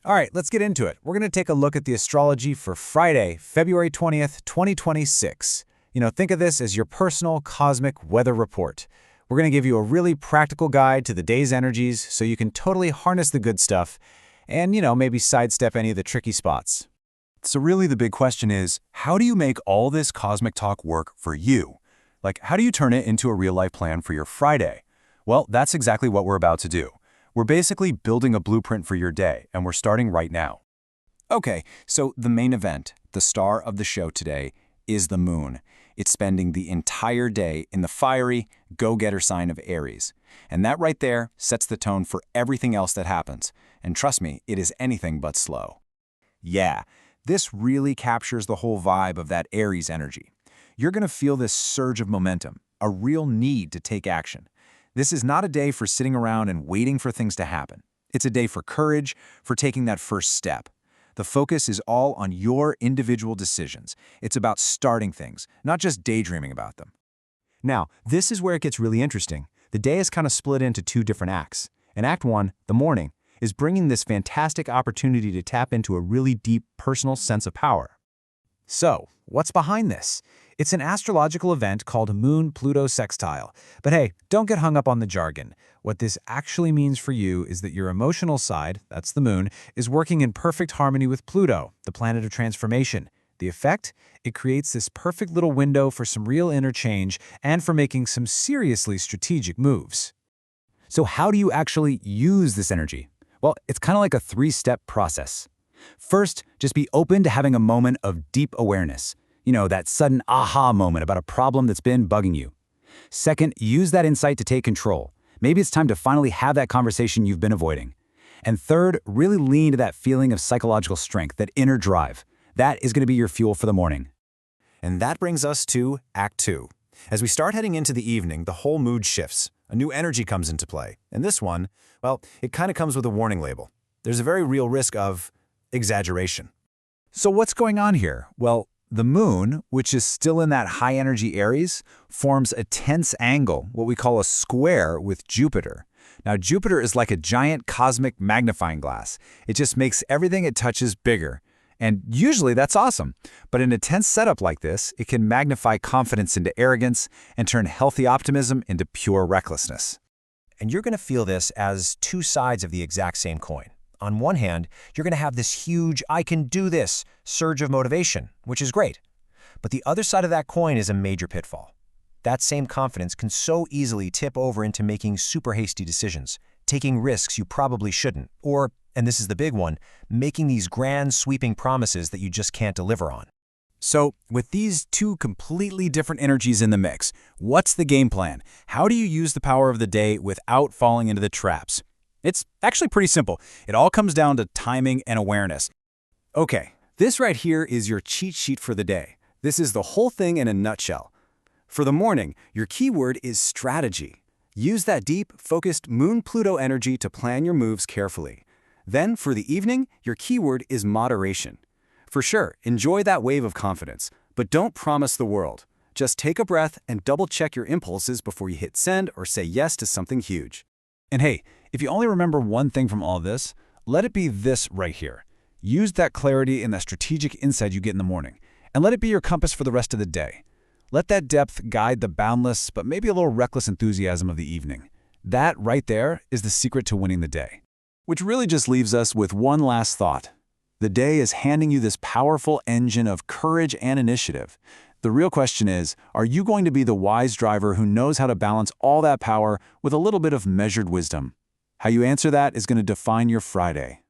All right, let's get into it. We're going to take a look at the astrology for Friday, February 20th, 2026. Think of this as your personal cosmic weather report. We're going to give you a really practical guide to the day's energies so you can totally harness the good stuff and, maybe sidestep any of the tricky spots. So really the big question is, how do you make all this cosmic talk work for you? Like, how do you turn it into a real-life plan for your Friday? Well, that's exactly what we're about to do. We're basically building a blueprint for your day, and we're starting right now. Okay, so the main event, the star of the show today, is the moon. It's spending the entire day in the fiery, go-getter sign of Aries. And that right there sets the tone for everything else that happens. And trust me, it is anything but slow. Yeah, this really captures the whole vibe of that Aries energy. You're going to feel this surge of momentum, a real need to take action. This is not a day for sitting around and waiting for things to happen. It's a day for courage, for taking that first step. The focus is all on your individual decisions. It's about starting things, not just daydreaming about them. Now, this is where it gets really interesting. The day is kind of split into two different acts. And Act 1, the morning, is bringing this fantastic opportunity to tap into a really deep personal sense of power. So, what's behind this? It's an astrological event called Moon-Pluto sextile. But hey, don't get hung up on the jargon. What this actually means for you is that your emotional side, that's the moon, is working in perfect harmony with Pluto, the planet of transformation. The effect? It creates this perfect little window for some real interchange and for making some seriously strategic moves. So how do you actually use this energy? Well, it's kind of like a three-step process. First, just be open to having a moment of deep awareness. That sudden aha moment about a problem that's been bugging you. Second, use that insight to take control. Maybe it's time to finally have that conversation you've been avoiding. And third, really lean to that feeling of psychological strength, that inner drive. That is going to be your fuel for the morning. And that brings us to Act 2. As we start heading into the evening, the whole mood shifts. A new energy comes into play. And this one, well, it kind of comes with a warning label. There's a very real risk of exaggeration. So what's going on here? Well, the moon, which is still in that high-energy Aries, forms a tense angle, what we call a square, with Jupiter. Now, Jupiter is like a giant cosmic magnifying glass. It just makes everything it touches bigger. And usually that's awesome. But in a tense setup like this, it can magnify confidence into arrogance and turn healthy optimism into pure recklessness. And you're going to feel this as two sides of the exact same coin. On one hand, you're going to have this huge "I can do this" surge of motivation, which is great. But the other side of that coin is a major pitfall. That same confidence can so easily tip over into making super hasty decisions, taking risks you probably shouldn't, or, and this is the big one, making these grand sweeping promises that you just can't deliver on. So, with these two completely different energies in the mix, what's the game plan? How do you use the power of the day without falling into the traps? It's actually pretty simple. It all comes down to timing and awareness. Okay, this right here is your cheat sheet for the day. This is the whole thing in a nutshell. For the morning, your keyword is strategy. Use that deep, focused Moon-Pluto energy to plan your moves carefully. Then, for the evening, your keyword is moderation. For sure, enjoy that wave of confidence, but don't promise the world. Just take a breath and double-check your impulses before you hit send or say yes to something huge. And hey, if you only remember one thing from all this, let it be this right here. Use that clarity and that strategic insight you get in the morning, and let it be your compass for the rest of the day. Let that depth guide the boundless, but maybe a little reckless enthusiasm of the evening. That right there is the secret to winning the day. Which really just leaves us with one last thought. The day is handing you this powerful engine of courage and initiative. The real question is, are you going to be the wise driver who knows how to balance all that power with a little bit of measured wisdom? How you answer that is going to define your Friday.